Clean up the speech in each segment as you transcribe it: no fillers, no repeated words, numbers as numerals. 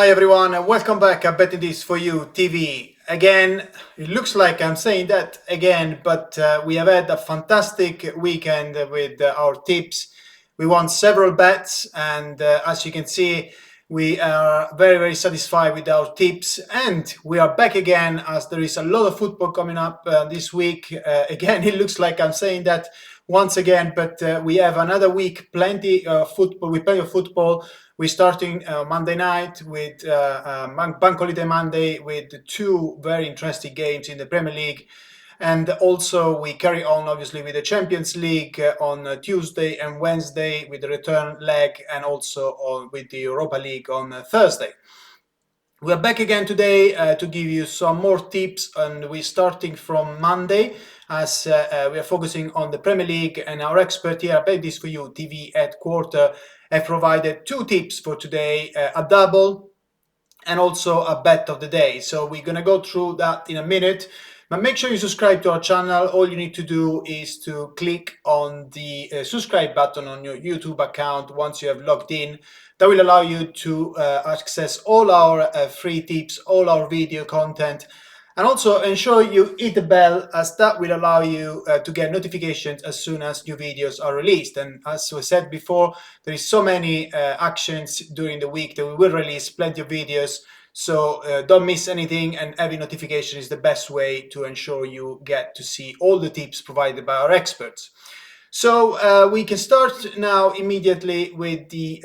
Hi everyone and welcome back at Betting This For You TV. Again, it looks like I'm saying that again, but we have had a fantastic weekend with our tips. We won several bets and as you can see, we are very satisfied with our tips, and we are back again as there is a lot of football coming up this week. Again, it looks like I'm saying that once again, but we have another week, plenty of football. We're starting Monday night with Bank Holiday Monday with two very interesting games in the Premier League. And also we carry on obviously with the Champions League on Tuesday and Wednesday with the return leg, and also with the Europa League on Thursday. We are back again today to give you some more tips, and we're starting from Monday as we are focusing on the Premier League, and our expert here at Bet This For You TV headquarters have provided two tips for today, a double and also a bet of the day. So we're going to go through that in a minute. But make sure you subscribe to our channel. All you need to do is to click on the subscribe button on your YouTube account once you have logged in. That will allow you to access all our free tips, all our video content, and also ensure you hit the bell, as that will allow you to get notifications as soon as new videos are released. And as we said before, there is so many actions during the week that we will release plenty of videos. So don't miss anything, and having notification is the best way to ensure you get to see all the tips provided by our experts. So we can start now immediately with the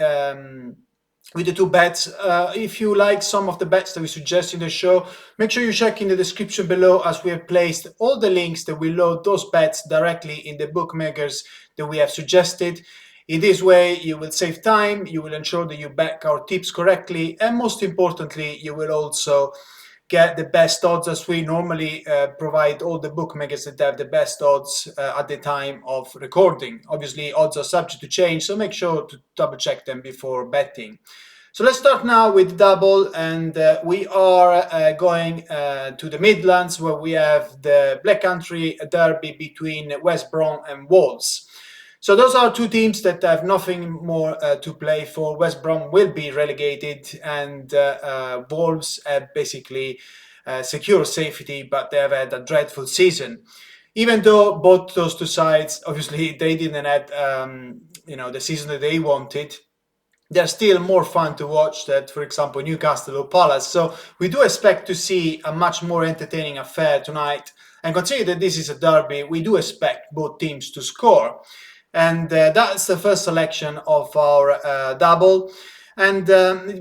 two bets. If you like some of the bets that we suggest in the show, make sure you check in the description below, as we have placed all the links that will load those bets directly in the bookmakers that we have suggested. In this way, you will save time, you will ensure that you back our tips correctly, and most importantly, you will also get the best odds, as we normally provide all the bookmakers that have the best odds at the time of recording. Obviously, odds are subject to change, so make sure to double check them before betting. So let's start now with double, and we are going to the Midlands, where we have the Black Country derby between West Brom and Wolves. So those are two teams that have nothing more to play for. West Brom will be relegated, and Wolves have basically secure safety, but they have had a dreadful season. Even though both those two sides, obviously, they didn't have the season that they wanted, they're still more fun to watch than, for example, Newcastle or Palace. So we do expect to see a much more entertaining affair tonight. And considering that this is a derby, we do expect both teams to score. And that's the first selection of our double. And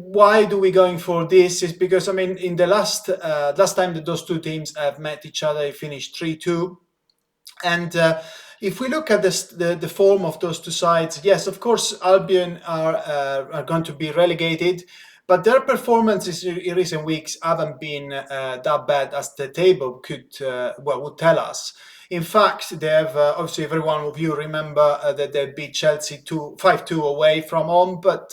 why do we going for this? Is because, I mean, in the last time that those two teams have met each other, it finished 3-2. And if we look at the form of those two sides, yes, of course, Albion are going to be relegated, but their performances in recent weeks haven't been that bad as the table would tell us. In fact, they have obviously, every one of you remember that they beat Chelsea 5-2 away from home, but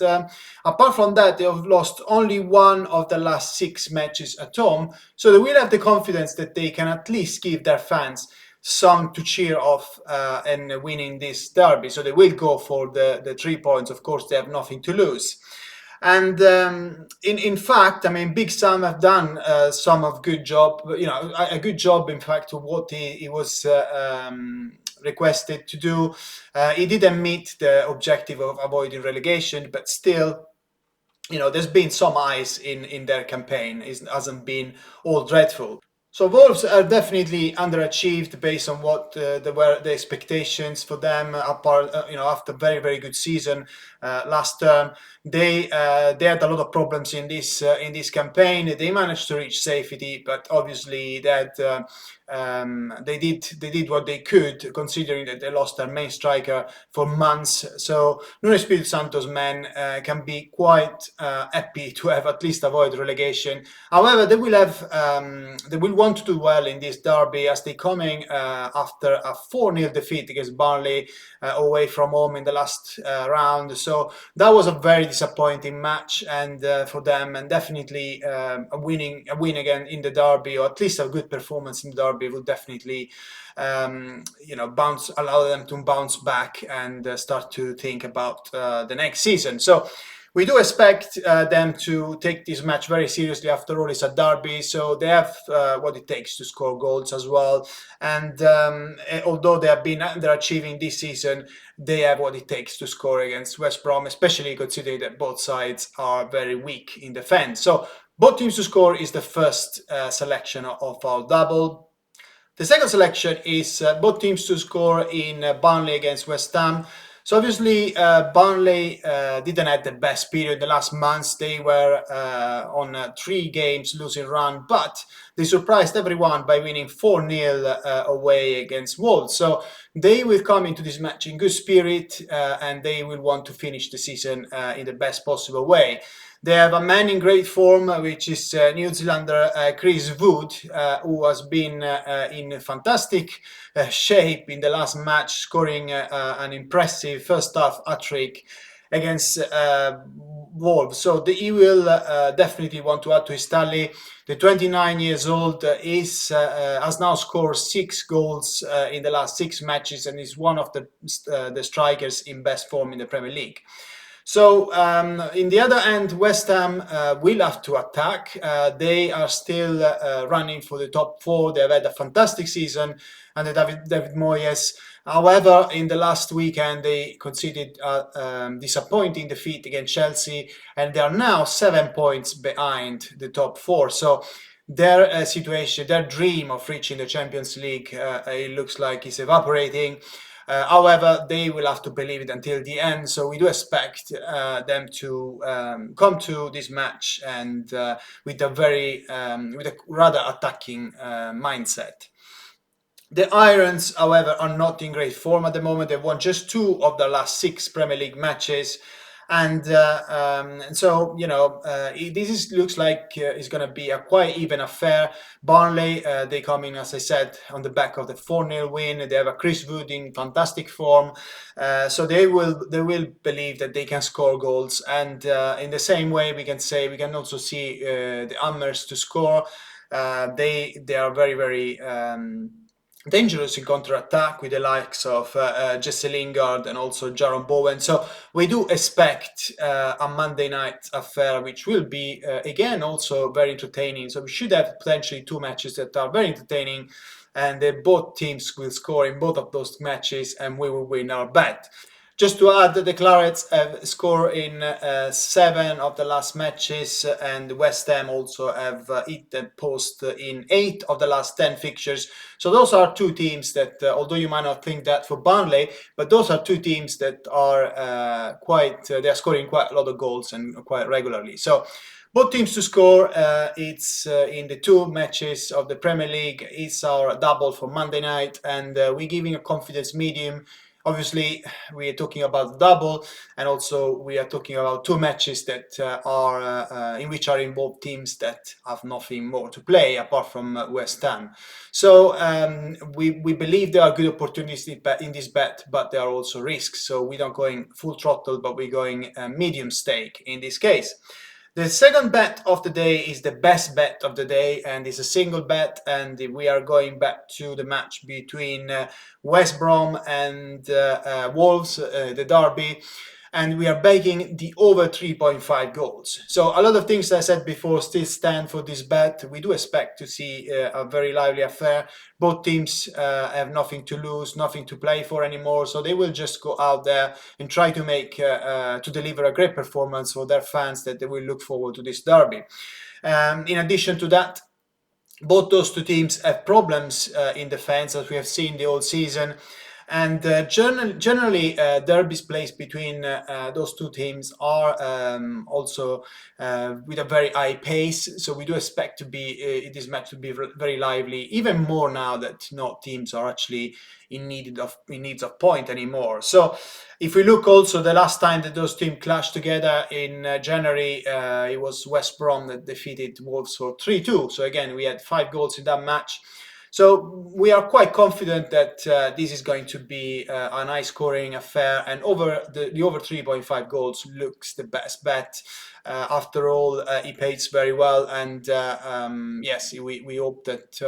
apart from that, they have lost only one of the last 6 matches at home. So they will have the confidence that they can at least give their fans some to cheer off and winning this derby. So they will go for the 3 points. Of course, they have nothing to lose. And in fact, I mean, Big Sam have done some of good job, a good job, in fact, to what he was requested to do. He didn't meet the objective of avoiding relegation, but still, there's been some eyes in their campaign. It hasn't been all dreadful. So Wolves are definitely underachieved based on what were the expectations for them. After very good season last term, they had a lot of problems in this campaign. They managed to reach safety, but obviously they did what they could, considering that they lost their main striker for months. So Nuno Espirito Santo's men can be quite happy to have at least avoided relegation. However, they will want to do well in this derby, as they're coming after a 4-0 defeat against Burnley away from home in the last round. So that was a very disappointing match and for them, and definitely a win again in the derby, or at least a good performance in the derby, will definitely allow them to bounce back and start to think about the next season. So We do expect them to take this match very seriously. After all, it's a derby, so they have what it takes to score goals as well. And although they have been underachieving this season, they have what it takes to score against West Brom, especially considering that both sides are very weak in defense. So both teams to score is the first selection of our double. The second selection is both teams to score in Burnley against West Ham. So obviously, Burnley didn't have the best period the last months. They were on 3 games losing run, but they surprised everyone by winning 4-0 away against Wolves. So they will come into this match in good spirit, and they will want to finish the season in the best possible way. They have a man in great form, which is New Zealander Chris Wood, who has been in fantastic shape in the last match, scoring an impressive first half hat-trick against Wolves. So he will definitely want to add to his tally. The 29 years old has now scored 6 goals in the last 6 matches and is one of the strikers in best form in the Premier League. So in the other end, West Ham will have to attack. They are still running for the top 4. They have had a fantastic season under David Moyes. However, in the last weekend, they conceded a disappointing defeat against Chelsea, and they are now 7 points behind the top 4. So their situation, their dream of reaching the Champions League, it looks like is evaporating. However, they will have to believe it until the end. So we do expect them to come to this match and with a rather attacking mindset. The Irons, however, are not in great form at the moment. They've won just 2 of their last 6 Premier League matches. And so, looks like it's going to be a quite even affair. Burnley, they come in, as I said, on the back of the 4-0 win. They have a Chris Wood in fantastic form. So they will believe that they can score goals. And in the same way, we can also see the Hammers to score. They are very, very dangerous in counter-attack with the likes of Jesse Lingard and also Jaron Bowen. So we do expect a Monday night affair, which will be, again, also very entertaining. So we should have potentially 2 matches that are very entertaining, and both teams will score in both of those matches, and we will win our bet. Just to add, the Clarets have scored in 7 of the last matches, and West Ham also have hit the post in 8 of the last 10 fixtures. So those are 2 teams that, although you might not think that for Burnley, but those are 2 teams that are they are scoring quite a lot of goals and quite regularly. So both teams to score. It's in the 2 matches of the Premier League. It's our double for Monday night, and we're giving a confidence medium. Obviously, we are talking about double, and also we are talking about 2 matches that are in which are involved teams that have nothing more to play apart from West Ham. So we believe there are good opportunities in this bet, but there are also risks. So we're not going full throttle, but we're going medium stake in this case. The second bet of the day is the best bet of the day, and it's a single bet, and we are going back to the match between West Brom and Wolves, the derby, and we are baking the over 3.5 goals. So a lot of things I said before still stand for this bet. We do expect to see a very lively affair. Both teams have nothing to lose, nothing to play for anymore, so they will just go out there and try to make to deliver a great performance for their fans that they will look forward to this derby. In addition to that, both those 2 teams have problems in defense, as we have seen the whole season. And generally, derbies placed between those 2 teams are also with a very high pace. So we do expect this match to be very lively, even more now that no teams are actually in needs of point anymore. So if we look also the last time that those teams clashed together in January, it was West Brom that defeated Wolves for 3-2. So again, we had 5 goals in that match. So we are quite confident that this is going to be a nice scoring affair, and the over 3.5 goals looks the best bet. After all, he pays very well, and yes, we hope that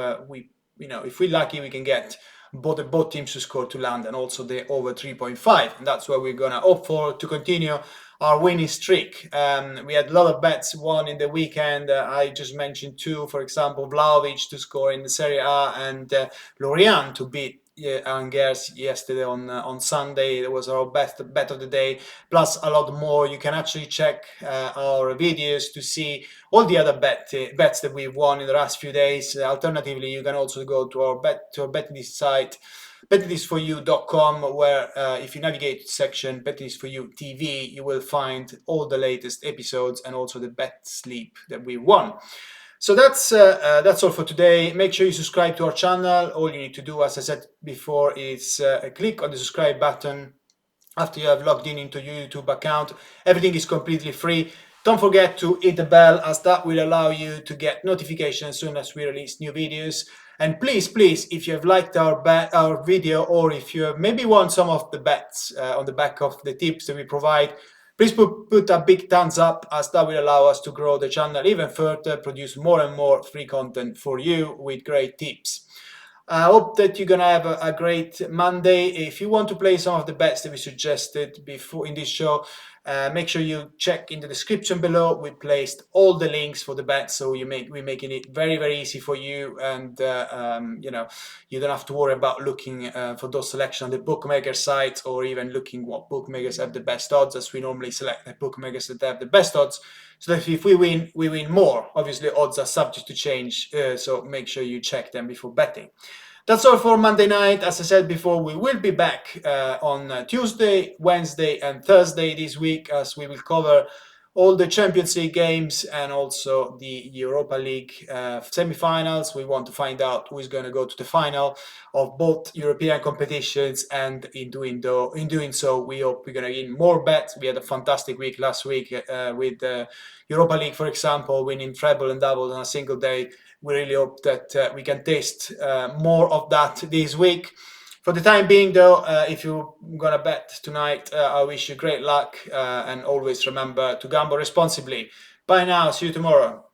if we're lucky, we can get both teams to score to land, and also the over 3.5, and that's what we're gonna opt for to continue our winning streak. We had a lot of bets won in the weekend. I just mentioned two, for example, Vlahovic to score in the Serie A and Lorient to beat Angers yesterday on Sunday. It was our best bet of the day, plus a lot more. You can actually check our videos to see all the other bets that we've won in the last few days. Alternatively, you can also go to our betting site, bettisforyou.com, where if you navigate to section bettisforyou TV, you will find all the latest episodes and also the bet sleep that we won. So that's all for today. Make sure you subscribe to our channel. All you need to do, as I said before, is click on the subscribe button after you have logged in into your YouTube account. Everything is completely free. Don't forget to hit the bell, as that will allow you to get notifications as soon as we release new videos. And please, if you have liked our video, or if you maybe want some of the bets on the back of the tips that we provide, please put a big thumbs up, as that will allow us to grow the channel even further, produce more and more free content for you with great tips. I hope that you're gonna have a great Monday. If you want to play some of the bets that we suggested before in this show, make sure you check in the description below. We placed all the links for the bets, so we're making it very, very easy for you, and you don't have to worry about looking for those selections on the bookmaker sites, or even looking what bookmakers have the best odds, as we normally select the bookmakers that have the best odds, so that if we win more. Obviously, odds are subject to change, so make sure you check them before betting. That's all for Monday night. As I said before, we will be back on Tuesday, Wednesday, and Thursday this week, as we will cover all the Champions League games and also the Europa League semi-finals. We want to find out who is going to go to the final of both European competitions, and in doing so, we hope we're going to get more bets. We had a fantastic week last week with Europa League, for example, winning treble and double on a single day. We really hope that we can taste more of that this week. For the time being, though, if you're gonna bet tonight, I wish you great luck, and always remember to gamble responsibly. Bye now, see you tomorrow.